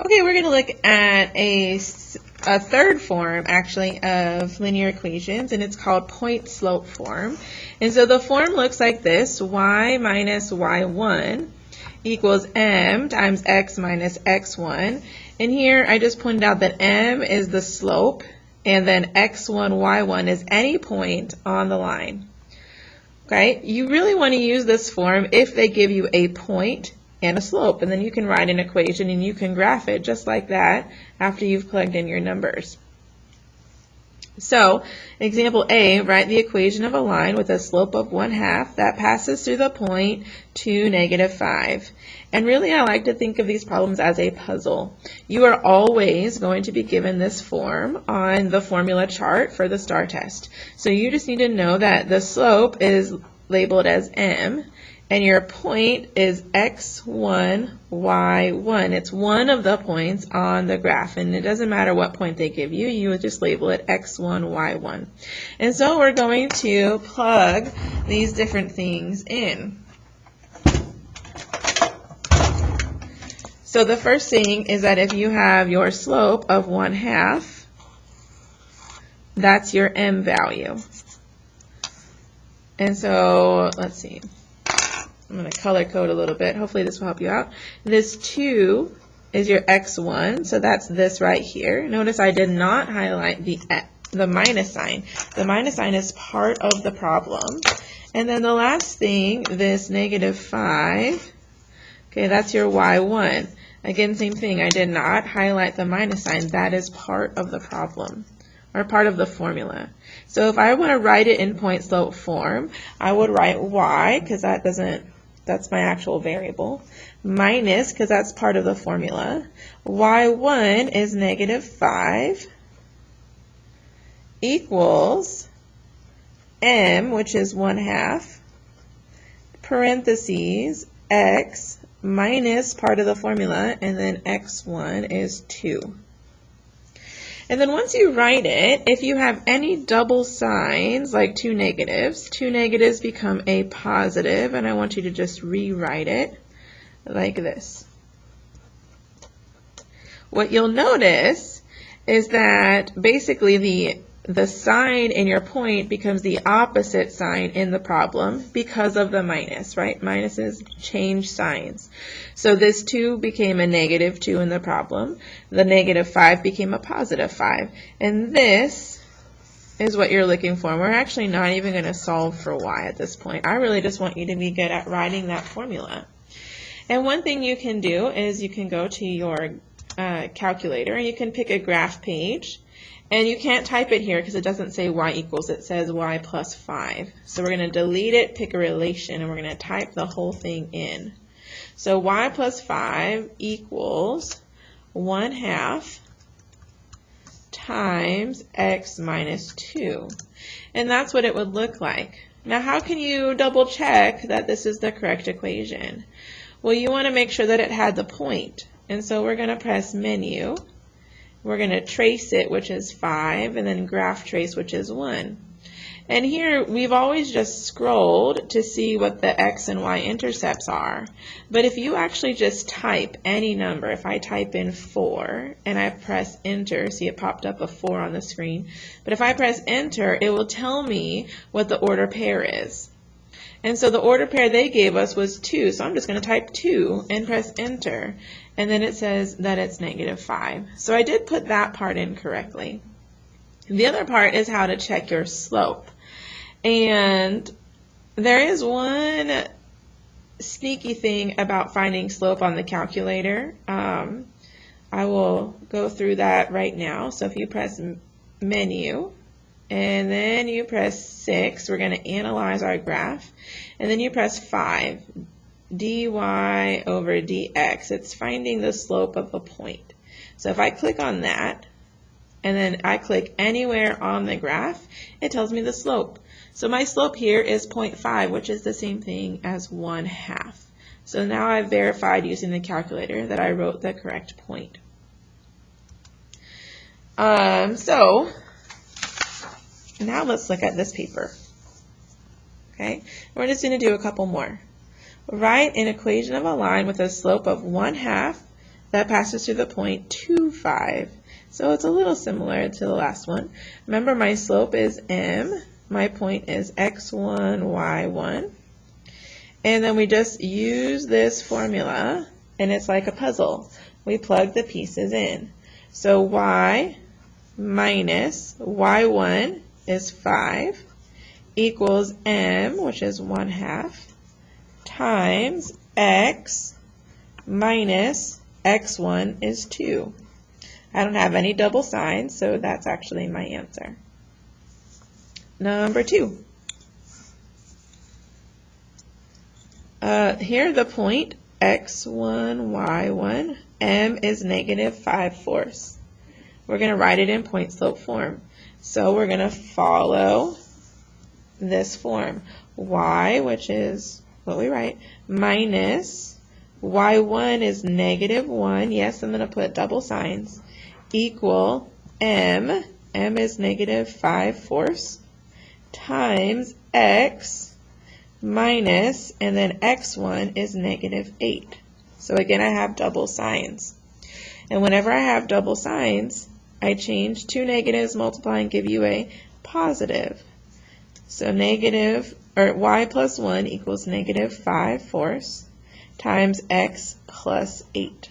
Okay, we're going to look at a third form, actually, of linear equations, and it's called point-slope form. And so the form looks like this: y minus y1 equals m times x minus x1. And here I just pointed out that m is the slope, and then x1, y1 is any point on the line. Okay, you really want to use this form if they give you a point and a slope, and then you can write an equation and you can graph it just like that after you've plugged in your numbers. So, example A, write the equation of a line with a slope of 1/2 that passes through the point 2, -5. And really, I like to think of these problems as a puzzle. You are always going to be given this form on the formula chart for the STAR test. So you just need to know that the slope is labeled as m, and your point is x1, y1. It's one of the points on the graph, and it doesn't matter what point they give you. You would just label it x1, y1. And so we're going to plug these different things in. So the first thing is that if you have your slope of 1/2, that's your m value. And so let's see. I'm going to color code a little bit. Hopefully this will help you out. This 2 is your x1, so that's this right here. Notice I did not highlight the minus sign. The minus sign is part of the problem. And then the last thing, this -5, okay, that's your y1. Again, same thing. I did not highlight the minus sign. That is part of the problem, or part of the formula. So if I want to write it in point slope form, I would write y, because that's my actual variable, minus, because that's part of the formula. y1 is -5 equals m, which is 1/2, parentheses, x minus part of the formula, and then x1 is 2. And then once you write it, if you have any double signs, like two negatives become a positive, and I want you to just rewrite it like this. What you'll notice is that basically the sign in your point becomes the opposite sign in the problem because of the minus, right? Minuses change signs. So this 2 became a -2 in the problem. The -5 became a +5. And this is what you're looking for. We're actually not even going to solve for y at this point. I really just want you to be good at writing that formula. And one thing you can do is you can go to your calculator and you can pick a graph page. And you can't type it here because it doesn't say y equals, it says y plus 5. So we're going to delete it, pick a relation, and we're going to type the whole thing in. So y plus 5 equals 1/2 times x minus 2. And that's what it would look like. Now how can you double check that this is the correct equation? Well, you want to make sure that it had the point. And so we're going to press menu. We're going to trace it, which is 5, and then graph trace, which is 1. And here we've always just scrolled to see what the x and y intercepts are. But if you actually just type any number, if I type in 4 and I press enter, see it popped up a 4 on the screen, but if I press enter, it will tell me what the order pair is. And so the order pair they gave us was 2, so I'm just going to type 2 and press enter. And then it says that it's -5. So I did put that part in correctly. The other part is how to check your slope. And there is one sneaky thing about finding slope on the calculator. I will go through that right now. So if you press menu, and then you press 6, we're going to analyze our graph, and then you press 5, dy over dx. It's finding the slope of a point. So if I click on that, and then I click anywhere on the graph, it tells me the slope. So my slope here is 0.5, which is the same thing as 1/2. So now I've verified using the calculator that I wrote the correct point. So now let's look at this paper. Okay, we're just going to do a couple more. Write an equation of a line with a slope of 1/2 that passes through the point 2, 5. So it's a little similar to the last one. Remember, my slope is m, my point is x1, y1. And then we just use this formula, and it's like a puzzle. We plug the pieces in. So y minus y1 is 5 equals m, which is 1/2, times x minus x1 is 2. I don't have any double signs, so that's actually my answer. Number 2. Here the point x1, y1, m is negative 5/4. We're going to write it in point slope form. So we're going to follow this form. Y, which is what we write, minus y1 is negative 1. Yes, I'm going to put double signs. Equal m is negative 5/4, times x minus, and then x1 is negative 8. So again, I have double signs. And whenever I have double signs, I change two negatives, multiply, and give you a positive. So negative, or y plus 1 equals negative 5/4 times x plus 8.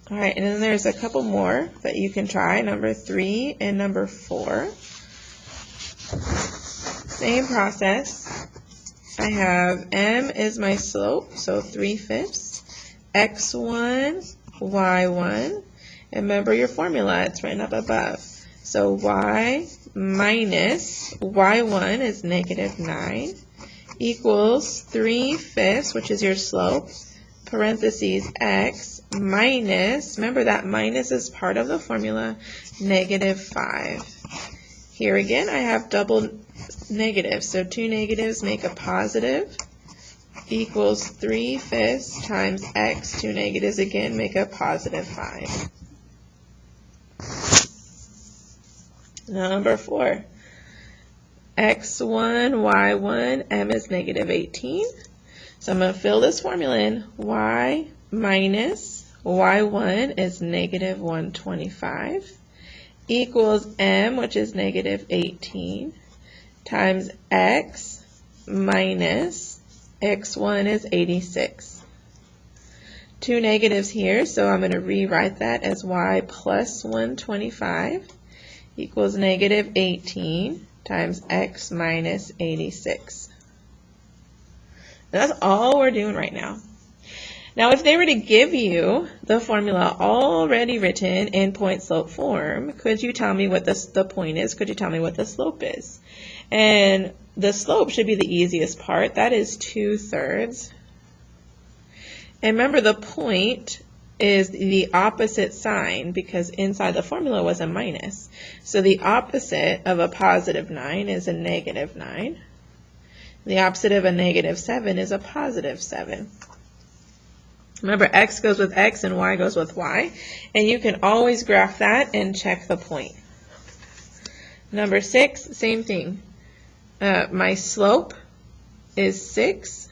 All right, and then there's a couple more that you can try, number 3 and number 4. Same process. I have m is my slope, so 3/5, x1, y1, and remember your formula, it's written up above. So y minus y1 is negative 9 equals 3/5, which is your slope, parentheses x minus, remember that minus is part of the formula, negative 5. Here again, I have double negatives, so two negatives make a positive, equals 3/5 times x, two negatives again make a positive 5. Number 4, x1, y1, m is negative 18. So I'm going to fill this formula in. Y minus y1 is negative 125 equals m, which is negative 18, times x minus x1 is 86. Two negatives here, so I'm going to rewrite that as y plus 125 equals negative 18 times x minus 86. That's all we're doing right now. Now, if they were to give you the formula already written in point slope form, could you tell me what the point is? Could you tell me what the slope is? And the slope should be the easiest part. That is 2/3. And remember, the point is the opposite sign because inside the formula was a minus. So the opposite of a positive 9 is a negative 9. The opposite of a negative 7 is a positive 7. Remember, x goes with x and y goes with y. And you can always graph that and check the point. Number 6, same thing. My slope is 6.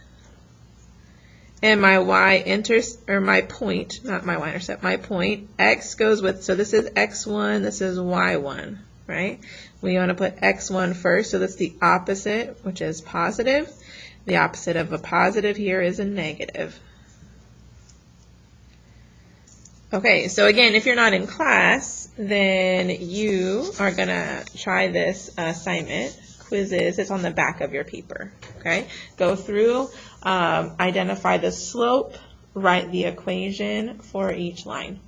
And my my point, not my y-intercept, my point, x goes with, so this is x1, this is y1, right? We want to put x1 first, so that's the opposite, which is positive. The opposite of a positive here is a negative. Okay, so again, if you're not in class, then you are going to try this assignment. Quizzes, it's on the back of your paper, okay? Go through, identify the slope, write the equation for each line.